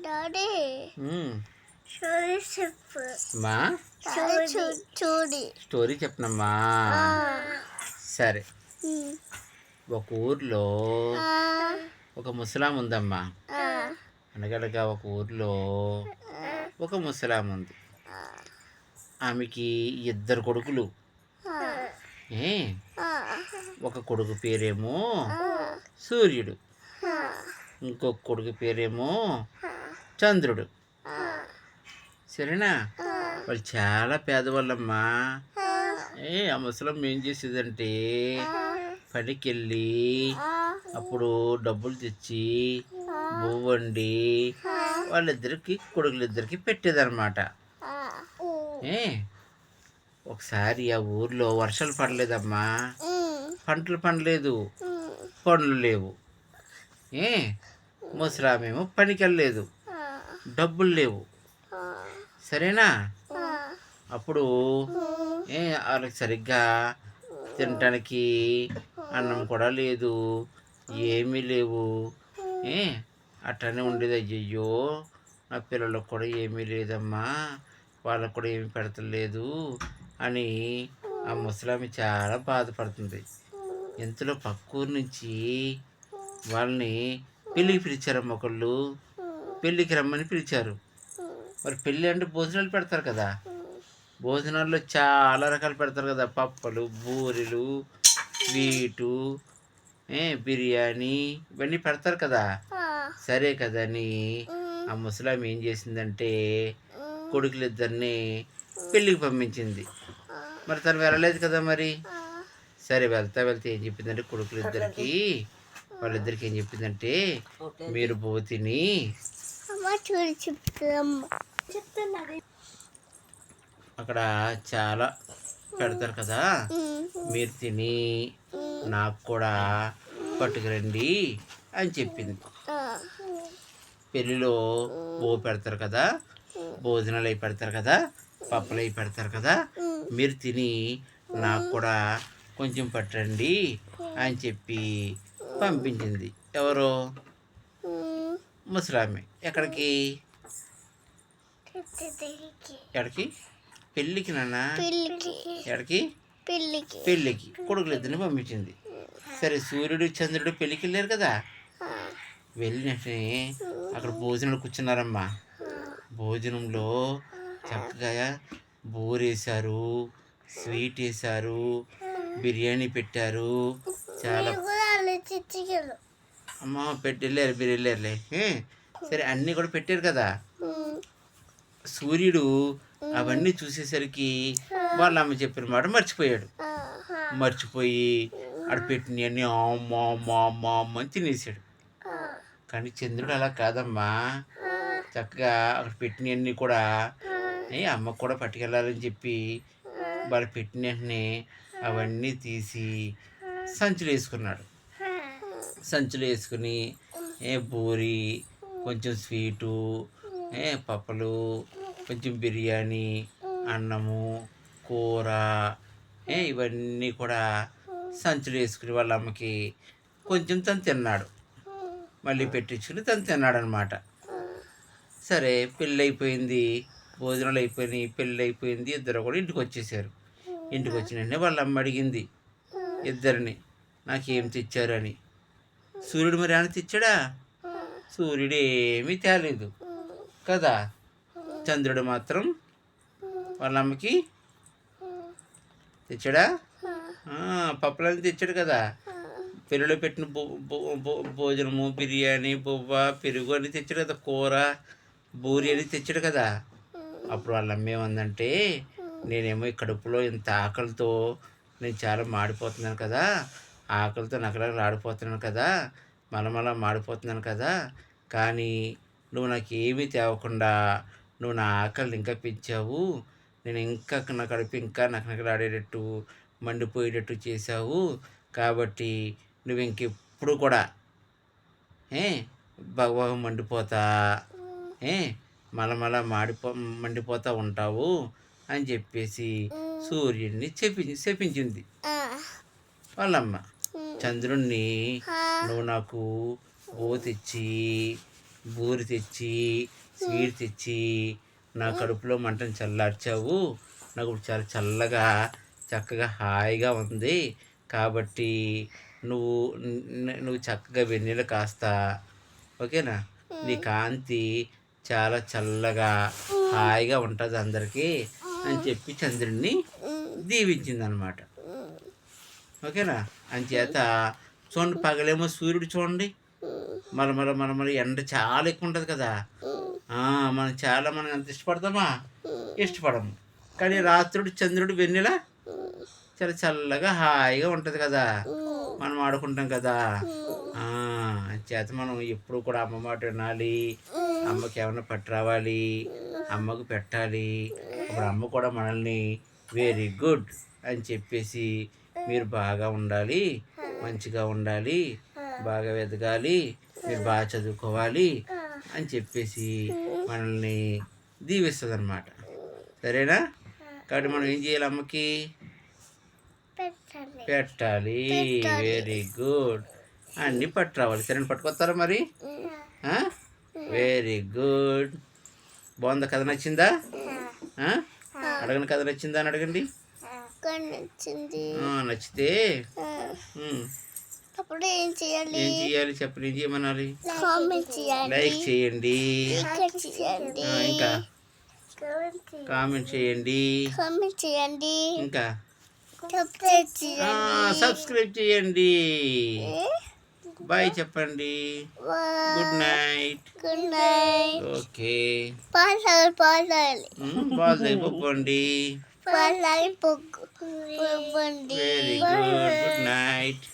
Daddy ఉమ్, story చెప్పు. మా story చెప్పనమ్మా. సరే, ఒక ఊర్లో ఒక ముసలాం ఉందమ్మా. అనగనగా ఒక ఊర్లో ఒక ముసలాం ఉంది. ఆమెకి 2 కొడుకులు. ఏ ఒక కొడుకు పేరేమో సూర్యుడు, ఇంకొక కొడుకు పేరేమో చంద్రుడు. సరేనా? వాళ్ళు చాలా పేదవాళ్ళమ్మా. ఆ ముసలమ్మ ఏం చేసేదంటే పనికి వెళ్ళి అప్పుడు డబ్బులు తెచ్చి బువ్వ వండి వాళ్ళిద్దరికి కొడుకులిద్దరికి పెట్టేదన్నమాట. ఒకసారి ఆ ఊర్లో వర్షాలు పడలేదమ్మా. పంటలు పండలేదు, పనులు లేవు. ముసలామేమో పనికి వెళ్ళలేదు, డబ్బులు లేవు. సరేనా? అప్పుడు వాళ్ళకి సరిగ్గా తినటానికి అన్నం కూడా లేదు, ఏమీ లేవు. అట్టనే ఉండేది. అయ్యయ్యో, నా పిల్లలకు కూడా ఏమీ లేదమ్మా, వాళ్ళకు కూడా ఏమీ పెడతలేదు అని ఆ ముసలామి చాలా బాధపడుతుంది. ఇంతలో పక్కూరు నుంచి వాళ్ళని పెళ్ళికి పిలిచారమ్మ. ఒకళ్ళు పెళ్ళికి రమ్మని పిలిచారు. మరి పెళ్ళి అంటే భోజనాలు పెడతారు కదా. భోజనాల్లో చాలా రకాలు పెడతారు కదా. పప్పలు, బూరెలు, స్వీటు, బిర్యానీ ఇవన్నీ పెడతారు కదా. సరే కదని ఆ ముసలాం ఏం చేసిందంటే కొడుకులిద్దరిని పెళ్ళికి పంపించింది. మరి తను వెళ్ళలేదు కదా. మరి సరే, వెళ్తే ఏం చెప్పిందంటే వాళ్ళిద్దరికి ఏం చెప్పిందంటే, మీరు పోతిని అక్కడ చాలా పెడతారు కదా, మీరు తిని నాకు కూడా పట్టుకురండి అని చెప్పింది. పెళ్ళిలో పెడతారు కదా, భోజనాలు అవి పెడతారు కదా, పప్పులు అవి పెడతారు కదా, మీరు తిని నాకు కూడా కొంచెం పట్టండి అని చెప్పి పంపించింది. ఎవరు? ముసలామె. ఎక్కడికి? పెళ్ళికి నాన్న. ఎక్కడికి? పెళ్ళికి కొడుకులిద్దరిని పంపించింది. సరే, సూర్యుడు చంద్రుడు పెళ్ళికి వెళ్ళారు కదా. వెళ్ళినట్టే అక్కడ భోజనాలు కూర్చున్నారమ్మా. భోజనంలో చక్కగా బూరేశారు, స్వీట్ వేశారు, బిర్యానీ పెట్టారు. చాలా అమ్మ వెళ్ళారు, మీరు వెళ్ళారులే. సరే, అన్నీ కూడా పెట్టారు కదా. సూర్యుడు అవన్నీ చూసేసరికి వాళ్ళ అమ్మ చెప్పిన మాట మర్చిపోయి ఆడ పెట్టినవన్నీ అమ్మ అని తినేసాడు. కానీ చంద్రుడు అలా కాదమ్మా. చక్కగా అక్కడ పెట్టినవన్నీ కూడా అమ్మకు కూడా పట్టుకెళ్ళాలని చెప్పి వాళ్ళు పెట్టిన వెంటనే అవన్నీ తీసి సంచులు వేసుకున్నాడు. సంచులు వేసుకుని బూరి, కొంచెం స్వీటు, పప్పులు, కొంచెం బిర్యానీ, అన్నము, కూర, ఇవన్నీ కూడా సంచులు వేసుకుని వాళ్ళ అమ్మకి కొంచెం తను తిన్నాడు. మళ్ళీ పెట్టించుకుని తను తిన్నాడు అనమాట. సరే, పెళ్ళి అయిపోయింది, భోజనాలు అయిపోయినాయి, పెళ్ళి అయిపోయింది. ఇద్దరు కూడా ఇంటికి వచ్చేసారు. ఇంటికి వచ్చిన వెంటనే వాళ్ళ అమ్మ అడిగింది ఇద్దరిని, నాకేం తెచ్చారు అని. సూర్యుడు మరి ఏమైనా తెచ్చాడా? సూర్యుడు ఏమీ తేలేదు కదా. చంద్రుడు మాత్రం వాళ్ళ అమ్మకి తెచ్చాడా? పప్పులన్నీ తెచ్చాడు కదా. పెళ్ళిలో పెట్టిన భోజనము, బిర్యానీ, బువ్వ, పెరుగు అని తెచ్చాడు కదా. కూర, బూరి అని తెచ్చాడు కదా. అప్పుడు వాళ్ళ అమ్మ ఏమందంటే, నేనేమో ఈ కడుపులో ఇంత ఆకలితో నేను చాలా మాడిపోతున్నాను కదా, ఆకలితో నకనకలాడిపోతున్నాను కదా, మలమలా మాడిపోతున్నాను కదా. కానీ నువ్వు నాకు ఏమీ తేవకుండా నువ్వు నా ఆకలిని ఇంకా పెంచావు. నేను ఇంకా నా కడుపు ఇంకా నకనకలాడేటట్టు, మండిపోయేటట్టు చేశావు. కాబట్టి నువ్వు ఇంకెప్పుడు కూడా బాగా మండిపోతా, మలమల మండిపోతూ ఉంటావు అని చెప్పేసి సూర్యుడిని శపించింది వాళ్ళమ్మ. చంద్రుణ్ణి నువ్వు నాకు తెచ్చి బూరి తెచ్చి స్వీట్ తెచ్చి నా కడుపులో మంటను చల్లార్చావు. నాకు ఇప్పుడు చాలా చల్లగా చక్కగా హాయిగా ఉంది. కాబట్టి నువ్వు నువ్వు చక్కగా వెన్నెల కాస్తా, ఓకేనా? నీ కాంతి చాలా చల్లగా హాయిగా ఉంటుంది అందరికీ అని చెప్పి చంద్రుడిని దీవించింది అనమాట. ఓకేనా? అంచేత చూడండి, పగలేమో సూర్యుడు చూడండి, మన ఎండ చాలా ఎక్కువ ఉంటుంది కదా. మనం ఎంత ఇష్టపడతామా? ఇష్టపడము. కానీ రాత్రుడు చంద్రుడు వెన్నెల చాలా చల్లగా హాయిగా ఉంటుంది కదా, మనం ఆడుకుంటాం కదా. చేత మనం ఎప్పుడు కూడా అమ్మ మాట వినాలి. అమ్మకి ఏమన్నా పట్టు రావాలి, అమ్మకు పెట్టాలి. అప్పుడు అమ్మ కూడా మనల్ని వెరీ గుడ్ అని చెప్పేసి మీరు బాగా ఉండాలి, మంచిగా ఉండాలి, బాగా ఎదగాలి, మీరు బాగా చదువుకోవాలి అని చెప్పేసి మనల్ని దీవిస్తుంది అన్నమాట. సరేనా? కాబట్టి మనం ఏం చేయాలి? అమ్మకి పెట్టాలి. Very good. అన్నీ పట్టు రావాలి. సరే, పట్టుకొస్తారా మరి? Very good. బాగుందా? కథ నచ్చిందా? అడగండి, కథ నచ్చిందా అని అడగండి. నచ్చితే అప్పుడు ఏం చేయాలి? చెప్పండి. ఏం చేయమనాలి? లైక్ చేయండి, ఇంకా కామెంట్ చేయండి, ఇంకా సబ్స్క్రైబ్ చేయండి. బాయ్ చెప్పండి. Good night. ఓకే. బాల్ అయిపోండి. Very good. Good night.